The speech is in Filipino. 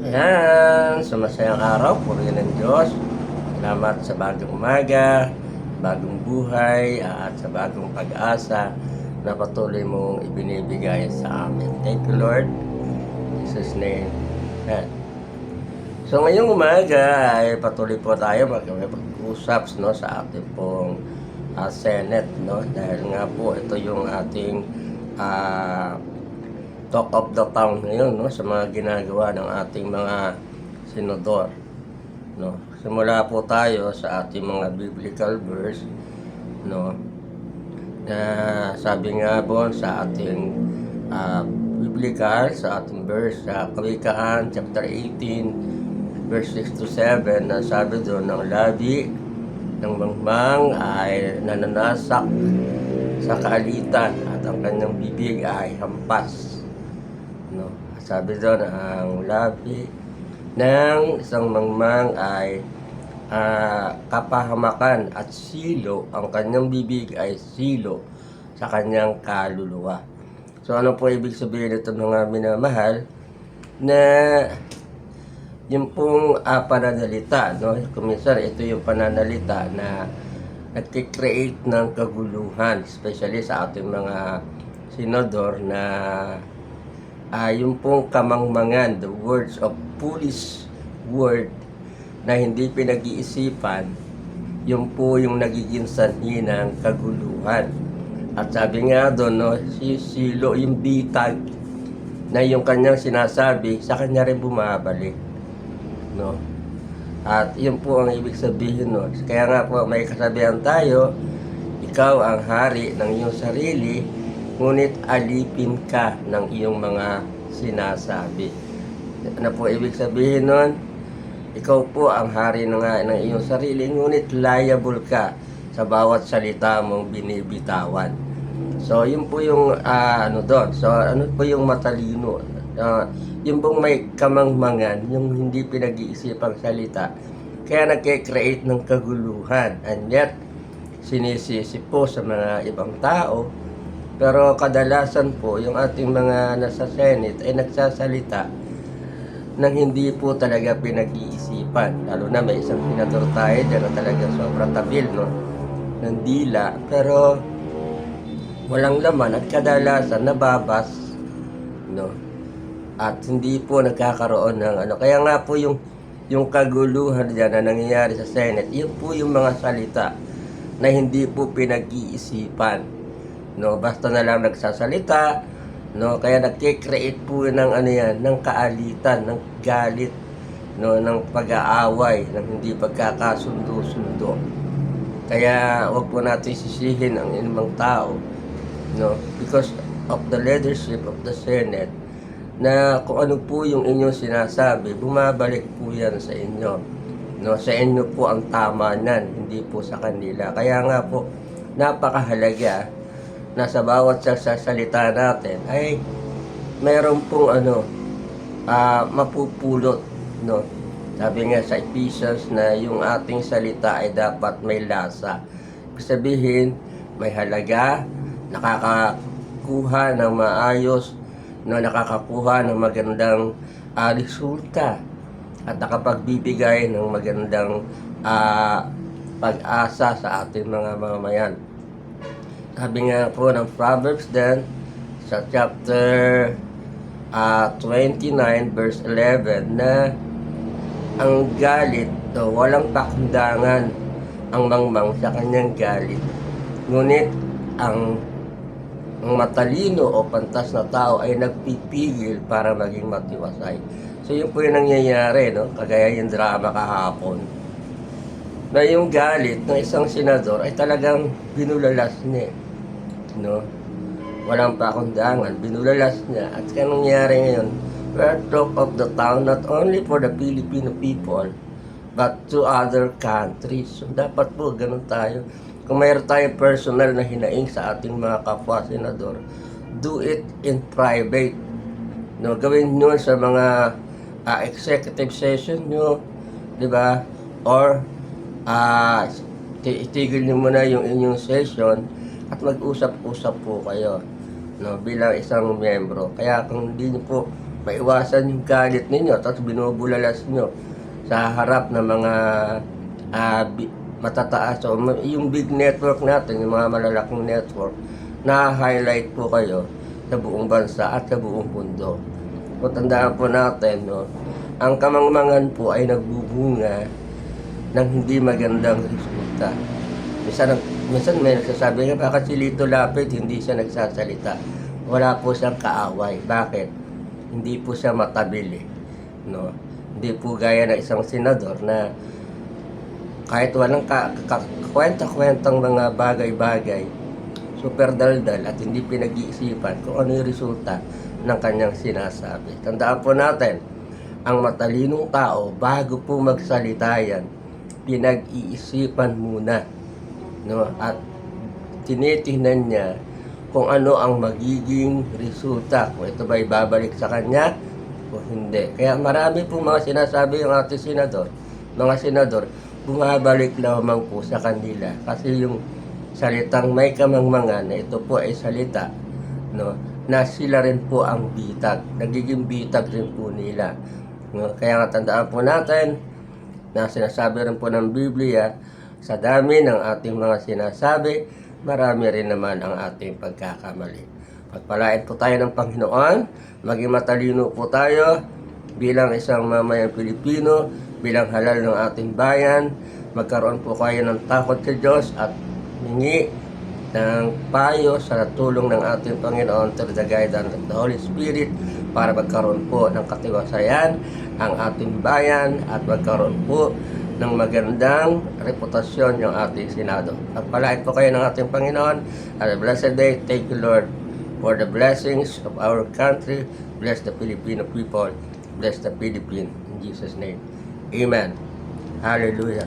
Ayan, sa masayang araw, purihin ng Diyos. Salamat sa bagong umaga, bagong buhay, at sa bagong pag-asa na patuloy mong ibinibigay sa amin. Thank you, Lord. In Jesus' name. Ayan. So, ngayong umaga ay patuloy po tayo mag-usap no, sa ating pong Senate. No? Dahil nga po, ito yung ating talk of the town ngayon, no, sa mga ginagawa ng ating mga senador, no. Simula po tayo sa ating mga biblical verse, no, na sabi nga po sa ating biblical, sa ating verse sa Kawikaan chapter 18 verse 6 to 7, na sabi doon, ng labi ng mangmang ay nananasak sa kaalitan at ang kanyang bibig ay hampas. No, sabi doon, ang labi ng isang mangmang ay kapahamakan at silo, ang kanyang bibig ay silo sa kanyang kaluluwa. So ano po ibig sabihin ito, mga minamahal, na yung pong pananalita, no? Kuminsan ito yung pananalita na nagki-create ng kaguluhan, especially sa ating mga senador, na yung pong kamangmangan, the words of foolish word na hindi pinag-iisipan, yung po yung nagiging sanhi ng kaguluhan. At sabi nga doon, no, silo yung bitag na yung kanyang sinasabi, sa kanya rin bumabalik. No? At yun po ang ibig sabihin nun. Kaya nga po may kasabihan tayo, ikaw ang hari ng iyong sarili, ngunit alipin ka ng iyong mga sinasabi. Ano po ibig sabihin nun? Ikaw po ang hari ng iyong sarili, ngunit liable ka sa bawat salita mong binibitawan. So, yun po yung ano doon. So, ano po yung matalino? Yung pong may kamangmangan, yung hindi pinag-iisipang salita, kaya nagke-create ng kaguluhan. And yet, sinisisi po sa mga ibang tao. Pero kadalasan po, yung ating mga nasa Senate ay nagsasalita nang hindi po talaga pinag-iisipan. Lalo na may isang senador tayo dyan na talaga sobrang tabil, no, ng dila. Pero walang laman at kadalasan nababas, no, at hindi po nagkakaroon ng ano. Kaya nga po yung kaguluhan dyan na nangyayari sa Senate, yun po yung mga salita na hindi po pinag-iisipan. No, basta na lang nagsasalita, no, kaya nagke-create po ng ano yan, ng kaalitan, ng galit, no, ng pag-aaway, ng hindi pagkakasundo-sundo. Kaya wag po natin sisihin ang inumang tao, no, because of the leadership of the Senate, na kung ano po yung inyong sinasabi, bumabalik po yan sa inyo. No, sa inyo po ang tama niyan, hindi po sa kanila. Kaya nga po, napakahalaga na sa bawat salita natin ay mayroon pong ano, mapupulot, no. Sabi nga sa Ephesians na yung ating salita ay dapat may lasa. Ibig sabihin, may halaga, nakakakuha ng maayos, no, nakakakuha ng magandang resulta, at nakapagbibigay ng magandang pag-asa sa ating mga mamamayan. Sabi nga po ng Proverbs din sa chapter 29 verse 11 na ang galit, walang pakundangan ang mangmang sa kanyang galit, ngunit ang matalino o pantas na tao ay nagpipigil para maging matiwasay. So yun po yung nangyayari, no? Kagaya yung drama kahapon, na yung galit ng isang senador ay talagang binulalas niya, no? Walang pakundangan, binulalas niya. At kaya nangyari ngayon, we are talk of the town not only for the Filipino people but to other countries. So dapat po ganun tayo. Kung mayroon tayong personal na hinaing sa ating mga kapwa senador, do it in private, no? Gawin nyo sa mga executive session nyo, di ba? Or itigil nyo muna yung inyong session at mag-usap-usap po kayo, no, bilang isang miyembro. Kaya kung hindi nyo po maiwasan yung galit ninyo, tapos binubulalas nyo sa harap ng mga matataas o yung big network natin, yung mga malalaking network, na-highlight po kayo sa buong bansa at sa buong mundo. So, tandaan po natin, no, ang kamangmangan po ay nagbubunga ng hindi magandang resulta. Minsan may nagsasabi nga, bakit si Lito Lapid hindi siya nagsasalita? Wala po siyang kaaway. Bakit? Hindi po siya matabili. No? Hindi po gaya ng isang senador na kahit walang kwenta-kwentang mga bagay-bagay, super daldal at hindi pinag-iisipan kung ano yung resulta ng kanyang sinasabi. Tandaan po natin, ang matalinong tao, bago po magsalita yan, pinag-iisipan muna. No? At tinitingnan niya kung ano ang magiging resulta, kung ito ba ibabalik sa kanya o hindi. Kaya marami pong mga sinasabi yung ating senador, mga senador, bumabalik lamang po sa kanila. Kasi yung salitang may kamangmangan na ito po ay salita, no, na sila rin po ang bitag. Nagiging bitag rin po nila. No? Kaya nga tandaan po natin na sinasabi rin po ng Biblia, sa dami ng ating mga sinasabi, marami rin naman ang ating pagkakamali. Pagpalain po tayo ng Panginoon, maging matalino po tayo bilang isang mamayang Pilipino, bilang halal ng ating bayan. Magkaroon po kayo ng takot sa Diyos at hingi ng payo sa tulong ng ating Panginoon through the guidance of the Holy Spirit para magkaroon po ng katiwasayan ang ating bayan at magkaroon po ng magandang reputasyon yung ating Senado. Pagpalain po kayo ng ating Panginoon. Have a blessed day. Thank you, Lord, for the blessings of our country. Bless the Filipino people. Bless the Philippines. In Jesus' name. Amen. Hallelujah.